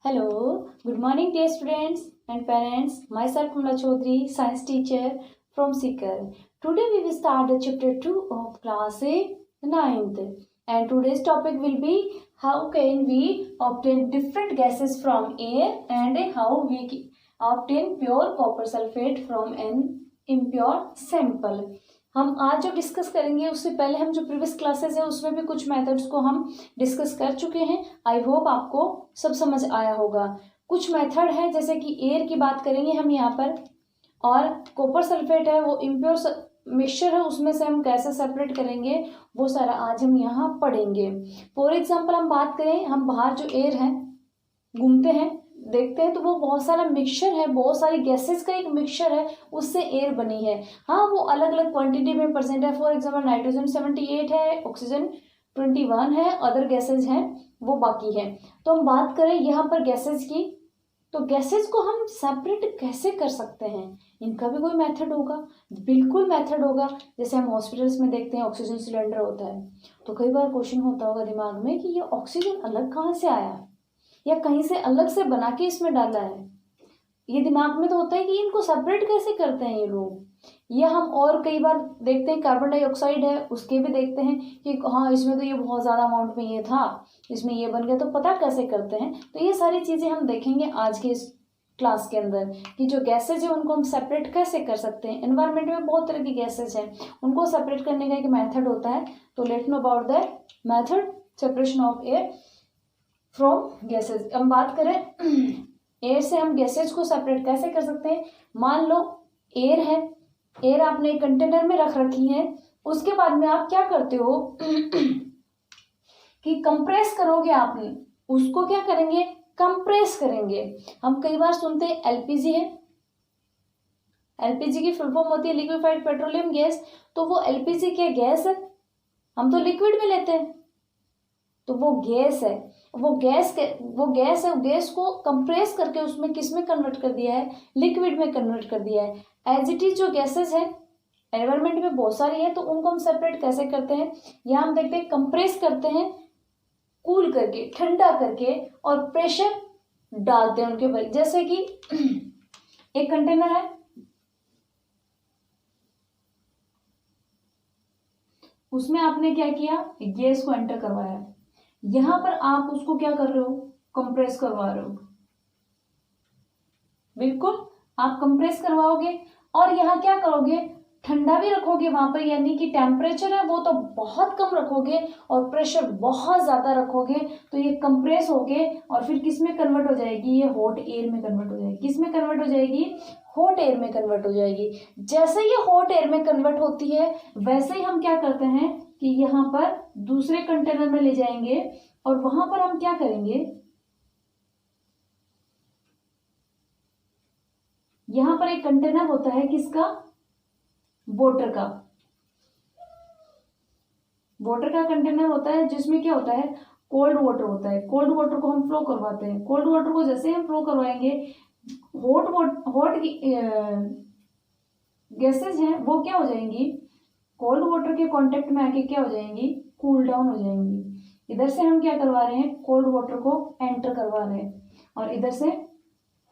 Hello, good morning dear students and parents. Myself Kamla Chaudhary, science teacher from Sikar. Today we will start the chapter 2 of class 9th. And today's topic will be how can we obtain different gases from air and how we obtain pure copper sulfate from an impure sample. हम आज जो discuss करेंगे उससे पहले हम जो previous classes है उसमें भी कुछ मेथड्स को हम डिस्कस कर चुके हैं। आई होप आपको सब समझ आया होगा। कुछ मेथड है जैसे कि एयर की बात करेंगे हम यहाँ पर, और कॉपर सल्फेट है वो इम्प्योर मिक्सचर है, उसमें से हम कैसे सेपरेट करेंगे वो सारा आज हम यहाँ पढ़ेंगे। फॉर एग्जाम्पल हम बात करें, हम बाहर जो एयर है घूमते हैं देखते हैं तो वो बहुत सारा मिक्सचर है, बहुत सारी गैसेस का एक मिक्सचर है, उससे एयर बनी है। हाँ, वो अलग अलग क्वांटिटी में प्रेजेंट है। फॉर एग्जांपल नाइट्रोजन 78 है, ऑक्सीजन 21 है, अदर गैसेज हैं वो बाकी है। तो हम बात करें यहाँ पर गैसेज की, तो गैसेज को हम सेपरेट कैसे कर सकते हैं, इनका भी कोई मेथड होगा? बिल्कुल मेथड होगा। जैसे हम हॉस्पिटल्स में देखते हैं ऑक्सीजन सिलेंडर होता है, तो कई बार क्वेश्चन होता होगा दिमाग में कि ये ऑक्सीजन अलग कहाँ से आया या कहीं से अलग से बना के इसमें डाला है। ये दिमाग में तो होता है कि इनको सेपरेट कैसे करते हैं ये लोग। या हम और कई बार देखते हैं कार्बन डाइऑक्साइड है, उसके भी देखते हैं कि हाँ इसमें तो ये बहुत ज़्यादा अमाउंट में ये था, इसमें ये बन गया, तो पता कैसे करते हैं। तो ये सारी चीज़ें हम देखेंगे आज के इस क्लास के अंदर कि जो गैसेज है उनको हम सेपरेट कैसे कर सकते हैं। एनवायरनमेंट में बहुत तरह की गैसेज हैं, उनको सेपरेट करने का एक मेथड होता है। तो let's know about the method separation of air from gases. हम बात करें एयर से हम गैसेज को सेपरेट कैसे कर सकते हैं। मान लो एयर है, एयर आपने एक कंटेनर में रख रखी है, उसके बाद में आप क्या करते हो कि कंप्रेस करोगे, आपने उसको क्या करेंगे, कंप्रेस करेंगे। हम कई बार सुनते हैं एलपीजी है, एलपीजी की फुल फॉर्म होती है लिक्विफाइड पेट्रोलियम गैस। तो वो एलपीजी क्या गैस है, हम तो लिक्विड में लेते हैं, तो वो गैस है, वो गैस है, वो गैस को कंप्रेस करके उसमें किस में कन्वर्ट कर दिया है, लिक्विड में कन्वर्ट कर दिया है। एज इट इज जो गैसेस है एनवायरनमेंट में बहुत सारी है, तो उनको हम सेपरेट कैसे करते हैं। यहाँ हम देखते हैं कंप्रेस करते हैं, कूल करके, ठंडा करके, और प्रेशर डालते हैं उनके ऊपर। जैसे कि एक कंटेनर है, उसमें आपने क्या किया, गैस को एंटर करवाया, यहां पर आप उसको क्या कर रहे हो, कंप्रेस करवा रहे हो। बिल्कुल आप कंप्रेस करवाओगे, और यहाँ क्या करोगे, ठंडा भी रखोगे वहां पर, यानी कि टेम्परेचर है वो तो बहुत कम रखोगे और प्रेशर बहुत ज्यादा रखोगे, तो ये कंप्रेस होके और फिर किस में कन्वर्ट हो जाएगी, ये हॉट एयर में कन्वर्ट हो जाएगी। किस में कन्वर्ट हो जाएगी, हॉट एयर में कन्वर्ट हो जाएगी। जैसे ये हॉट एयर में कन्वर्ट होती है वैसे ही हम क्या करते हैं कि यहाँ पर दूसरे कंटेनर में ले जाएंगे, और वहां पर हम क्या करेंगे, यहां पर एक कंटेनर होता है किसका, वाटर का, वाटर का कंटेनर होता है, जिसमें क्या होता है, कोल्ड वाटर होता है। कोल्ड वाटर को हम फ्लो करवाते हैं। कोल्ड वाटर को जैसे हम फ्लो करवाएंगे, हॉट गैसेज हैं वो क्या हो जाएंगी, कोल्ड वाटर के कांटेक्ट में आके क्या हो जाएंगी, कूल डाउन हो जाएंगी। इधर से हम क्या करवा रहे हैं, कोल्ड वाटर को एंटर करवा रहे हैं, और इधर से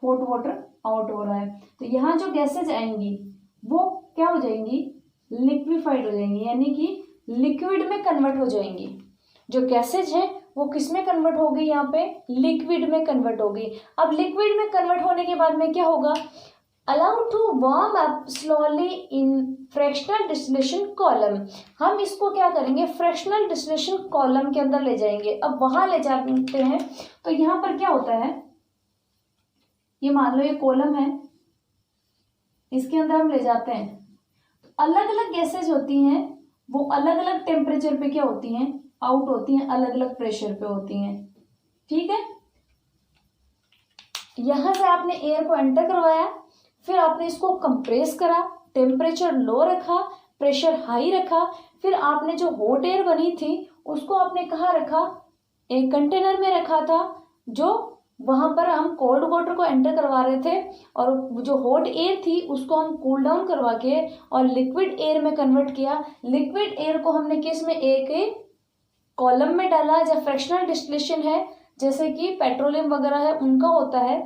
हॉट वाटर आउट हो रहा है। तो यहाँ जो गैसेज आएंगी वो क्या हो जाएंगी, लिक्विफाइड हो जाएंगी, यानी कि लिक्विड में कन्वर्ट हो जाएंगी। जो गैसेज है वो किस में कन्वर्ट हो गई, यहाँ पे लिक्विड में कन्वर्ट हो गई। अब लिक्विड में कन्वर्ट होने के बाद में क्या होगा, allow to warm up slowly in fractional distillation column. हम इसको क्या करेंगे, फ्रैक्शनल डिस्टिलेशन कॉलम के अंदर ले जाएंगे। अब वहां ले जाते हैं तो यहाँ पर क्या होता है, ये मान लो ये कॉलम है, इसके अंदर हम ले जाते हैं। अलग अलग गैसेज होती हैं, वो अलग अलग टेम्परेचर पे क्या होती हैं, आउट होती हैं, अलग अलग प्रेशर पे होती हैं। ठीक है, यहां से आपने एयर को एंटर करवाया, फिर आपने इसको कंप्रेस करा, टेम्परेचर लो रखा, प्रेशर हाई रखा, फिर आपने जो हॉट एयर बनी थी उसको आपने कहाँ रखा, एक कंटेनर में रखा था, जो वहां पर हम कोल्ड वाटर को एंटर करवा रहे थे, और जो हॉट एयर थी उसको हम कूल डाउन करवा के और लिक्विड एयर में कन्वर्ट किया। लिक्विड एयर को हमने किस में, एक कॉलम में डाला, जब फ्रैक्शनल डिस्टिलेशन है जैसे कि पेट्रोलियम वगैरह है उनका होता है,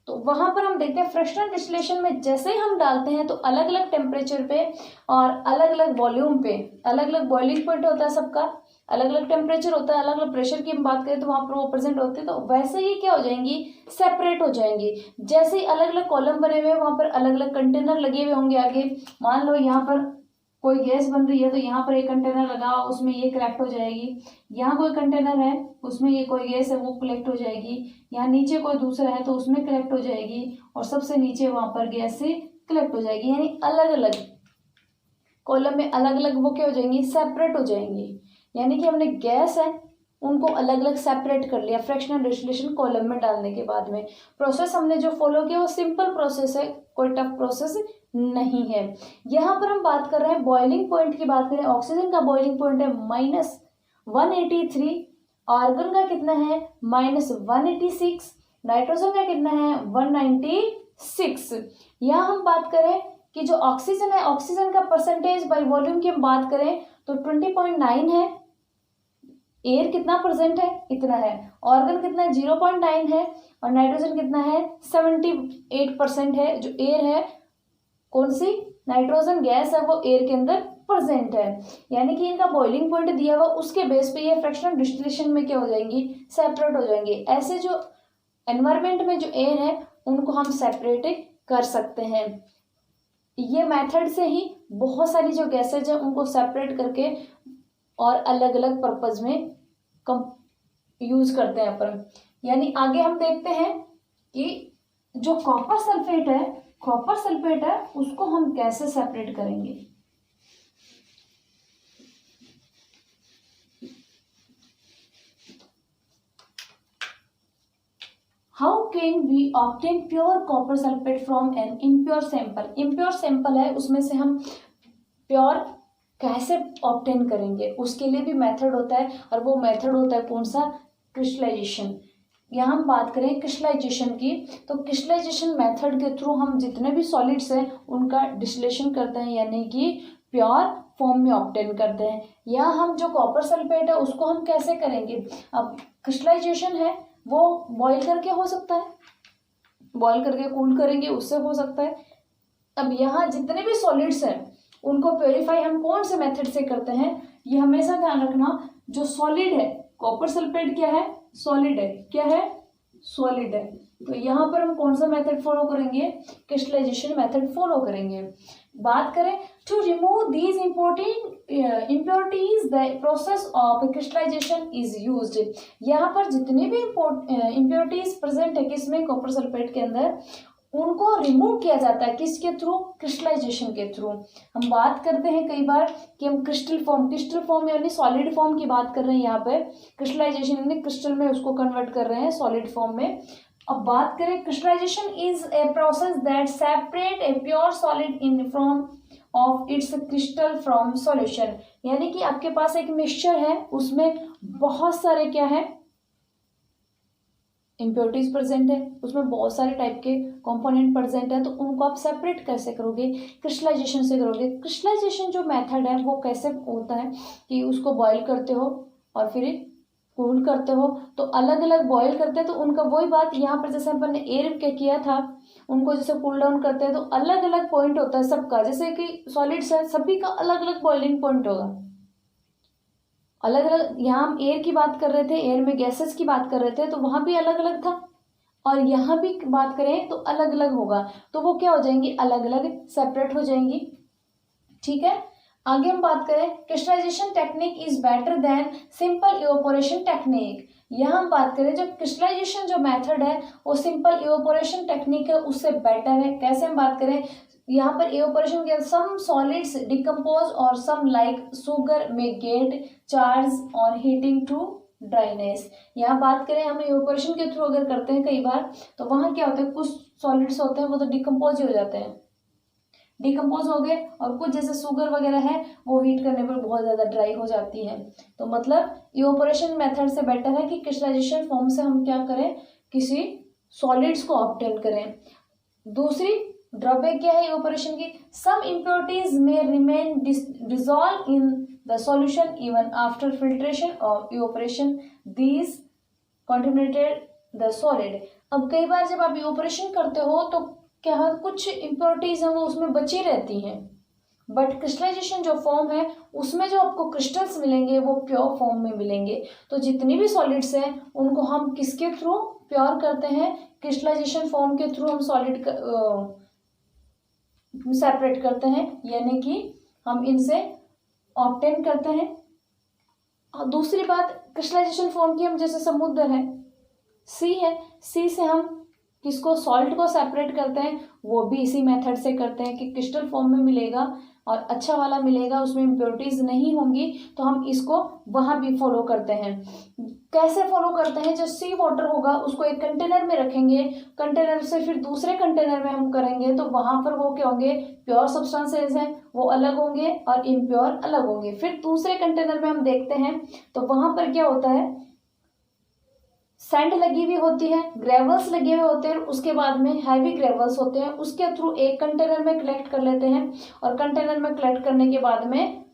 तो वहां पर हम देखते हैं फ्रैक्शनल डिस्टिलेशन में जैसे ही हम डालते हैं तो अलग अलग टेम्परेचर पे और अलग अलग वॉल्यूम पे अलग अलग बॉइलिंग पॉइंट होता है, सबका अलग अलग टेम्परेचर होता है, अलग अलग प्रेशर की हम बात करें तो वहां पर वो प्रेजेंट होते हैं, तो वैसे ही क्या हो जाएंगी, सेपरेट हो जाएंगी। जैसे ही अलग अलग कॉलम बने हुए हैं वहां पर अलग अलग कंटेनर लगे हुए होंगे आगे। मान लो यहाँ पर कोई गैस बन रही है तो यहाँ पर एक कंटेनर लगा, उसमें ये कलेक्ट हो जाएगी। यहाँ कोई कंटेनर है उसमें ये कोई गैस है वो कलेक्ट हो जाएगी। यहाँ नीचे कोई दूसरा है तो उसमें कलेक्ट हो जाएगी, और सबसे नीचे वहां पर गैस से कलेक्ट हो जाएगी। यानी अलग अलग कॉलम में अलग अलग वो क्या हो जाएंगी, सेपरेट हो जाएंगी। यानी कि हमने गैस है उनको अलग अलग सेपरेट कर लिया फ्रैक्शनल डिस्टिलेशन कॉलम में डालने के बाद में। प्रोसेस हमने जो फॉलो किया वो सिंपल प्रोसेस है, कोई टफ प्रोसेस नहीं है। यहाँ पर हम बात कर रहे हैं बॉइलिंग पॉइंट की बात करें, ऑक्सीजन का बॉइलिंग पॉइंट है -183, आर्गन का कितना है -186, नाइट्रोजन का कितना है 196। यहाँ हम बात करें कि जो ऑक्सीजन है, ऑक्सीजन का परसेंटेज बाय वॉल्यूम की हम बात करें तो 20.9 है। एयर कितना परसेंट है, इतना है। ऑर्गन कितना है 0.9 है, और नाइट्रोजन कितना है 78% है। जो एयर है कौन सी, नाइट्रोजन गैस है वो एयर के अंदर प्रेजेंट है। यानी कि इनका बॉइलिंग पॉइंट दिया हुआ उसके बेस पे ये फ्रैक्शनल डिस्टिलेशन में क्या हो जाएंगी, सेपरेट हो जाएंगे। ऐसे जो एनवायरमेंट में जो एयर है उनको हम सेपरेट कर सकते हैं। ये मेथड से ही बहुत सारी जो गैसेज है उनको सेपरेट करके और अलग अलग पर्पज में यूज करते हैं अपन। यानी आगे हम देखते हैं कि जो कॉपर सल्फेट है उसको हम कैसे सेपरेट करेंगे। How can we obtain pure copper sulphate from an impure sample. Impure sample है उसमें से हम प्योर कैसे ऑब्टेन करेंगे, उसके लिए भी मेथड होता है, और वो मेथड होता है कौन सा, क्रिस्टलाइजेशन। यहाँ हम बात करें क्रिस्टलाइजेशन की, तो क्रिस्टलाइजेशन मेथड के थ्रू हम जितने भी सॉलिड्स हैं उनका डिस्टिलेशन करते हैं, यानी कि प्योर फॉर्म में ऑब्टेन करते हैं। या हम जो कॉपर सल्फेट है उसको हम कैसे करेंगे, अब क्रिस्टलाइजेशन है वो बॉईल करके हो सकता है, बॉईल करके कूल करेंगे उससे हो सकता है। अब यहाँ जितने भी सॉलिड्स हैं उनको प्योरीफाई हम कौन से मेथड से करते हैं, ये हमेशा ध्यान रखना। जो सॉलिड है, कॉपर सल्फेट क्या है, सॉलिड है, क्या है, सॉलिड है। तो यहाँ पर हम कौन सा मेथड फॉलो करेंगे, क्रिस्टलाइजेशन मेथड फॉलो करेंगे। बात करें to remove these impurities the process of crystallisation is used. यहाँ पर जितने भी इम्प्योरिटीज प्रेजेंट है किसमें, कॉपर सल्फेट के अंदर, उनको रिमूव किया जाता है किसके थ्रू, क्रिस्टलाइजेशन के थ्रू। हम बात करते हैं कई बार कि हम क्रिस्टल फॉर्म यानी सॉलिड फॉर्म की बात कर रहे हैं, यहाँ पे क्रिस्टलाइजेशन यानी क्रिस्टल में उसको कन्वर्ट कर रहे हैं सॉलिड फॉर्म में। अब बात करें crystallisation is a process that separate a pure solid in from of its crystal from solution. यानी कि आपके पास एक मिक्सचर है उसमें बहुत सारे क्या है, इम्प्योरिटीज प्रेजेंट है, उसमें बहुत सारे टाइप के कंपोनेंट प्रेजेंट है, तो उनको आप सेपरेट कैसे करोगे, क्रिस्टलाइजेशन से करोगे। क्रिस्टलाइजेशन जो मेथड है वो कैसे होता है कि उसको बॉईल करते हो और फिर कूल करते हो, तो अलग अलग बॉईल करते हैं तो उनका वही बात यहाँ पर जैसे अपन ने एयर क्या किया था, उनको जैसे कूल डाउन करते हैं तो अलग अलग पॉइंट होता है सबका। जैसे कि सॉलिड्स है सभी का अलग अलग बॉइलिंग पॉइंट होगा, अलग अलग। यहाँ हम एयर की बात कर रहे थे, एयर में गैसेस की बात कर रहे थे तो वहां भी अलग अलग था, और यहाँ भी बात करें तो अलग अलग होगा, तो वो क्या हो जाएंगी, अलग अलग सेपरेट हो जाएंगी। ठीक है, आगे हम बात करें crystallisation technique is better than simple evaporation technique. यहाँ हम बात करें जो क्रिस्टलाइजेशन जो मेथड है वो सिंपल इवेपोरेशन टेक्निक है उससे बेटर है। कैसे हम बात करें, यहाँ पर इवेपोरेशन के सम सॉलिड्स डिकम्पोज और सम लाइक शुगर में get charred on heating to dryness. यहाँ बात करें हम इवेपोरेशन के थ्रू अगर करते हैं कई बार तो वहाँ क्या होता है, कुछ सॉलिड्स होते हैं वो तो डिकम्पोज ही हो जाते हैं, डिकम्पोज हो गए, और कुछ जैसे शुगर वगैरह है वो हीट करने पर बहुत ज़्यादा ड्राई हो जाती है। तो मतलब इवेपोरेशन मेथड से बेटर है कि क्रिस्टलाइजेशन फॉर्म से हम क्या करें, किसी सॉलिड्स को ऑब्टेन करें। दूसरी ड्रॉबैक क्या है इवेपोरेशन की, सम इम्प्योरिटीज में remain dissolve in the solution even after filtration और evaporation. These contaminated the solid। अब कई बार जब आप इवेपोरेशन करते हो तो क्या कुछ इम्प्योरिटीज हैं वो उसमें बची रहती हैं, बट क्रिस्टलाइजेशन जो फॉर्म है उसमें जो आपको क्रिस्टल्स मिलेंगे वो प्योर फॉर्म में मिलेंगे। तो जितनी भी सॉलिड्स हैं उनको हम किसके थ्रू प्योर करते हैं, क्रिस्टलाइजेशन फॉर्म के थ्रू हम सॉलिड सेपरेट करते हैं, यानी कि हम इनसे ऑब्टेन करते हैं। और दूसरी बात क्रिस्टलाइजेशन फॉर्म की, हम जैसे समुद्र है, सी है, सी से हम किसको, सॉल्ट को सेपरेट करते हैं, वो भी इसी मेथड से करते हैं कि क्रिस्टल फॉर्म में मिलेगा और अच्छा वाला मिलेगा, उसमें इम्प्योरिटीज नहीं होंगी, तो हम इसको वहां भी फॉलो करते हैं। कैसे फॉलो करते हैं, जो सी वाटर होगा उसको एक कंटेनर में रखेंगे, कंटेनर से फिर दूसरे कंटेनर में हम करेंगे, तो वहां पर वो क्या होंगे, प्योर सब्सटेंसेज हैं वो अलग होंगे और इम्प्योर अलग होंगे। फिर दूसरे कंटेनर में हम देखते हैं तो वहां पर क्या होता है, सैंड लगी हुई होती है, ग्रेवल्स लगे हुए होते हैं, उसके बाद में हैवी ग्रेवल्स होते हैं, उसके थ्रू एक कंटेनर में कलेक्ट कर लेते हैं, और कंटेनर में कलेक्ट करने के बाद में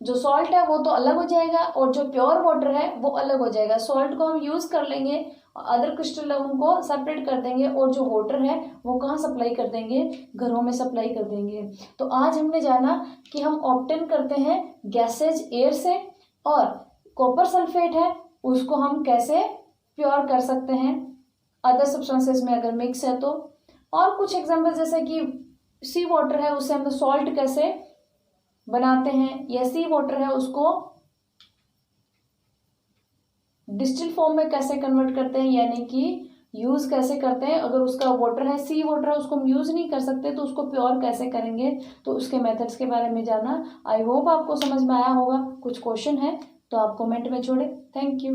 जो सॉल्ट है वो तो अलग हो जाएगा और जो प्योर वाटर है वो अलग हो जाएगा। सॉल्ट को हम यूज कर लेंगे, अदर क्रिस्टल को सेपरेट कर देंगे, और जो वाटर है वो कहाँ सप्लाई कर देंगे, घरों में सप्लाई कर देंगे। तो आज हमने जाना कि हम ऑब्टेन करते हैं गैसेज एयर से, और कॉपर सल्फेट है उसको हम कैसे प्योर कर सकते हैं अदर सब्सटेंसेस में अगर मिक्स है तो। और कुछ एग्जांपल जैसे कि सी वाटर है उससे हम सॉल्ट कैसे बनाते हैं, या सी वाटर है उसको डिस्टिल फॉर्म में कैसे कन्वर्ट करते हैं, यानी कि यूज कैसे करते हैं। अगर उसका वाटर है, सी वाटर है, उसको हम यूज नहीं कर सकते तो उसको प्योर कैसे करेंगे, तो उसके मेथड्स के बारे में जाना। आई होप आपको समझ में आया होगा। कुछ क्वेश्चन है तो आप कमेंट में छोड़े। Thank you.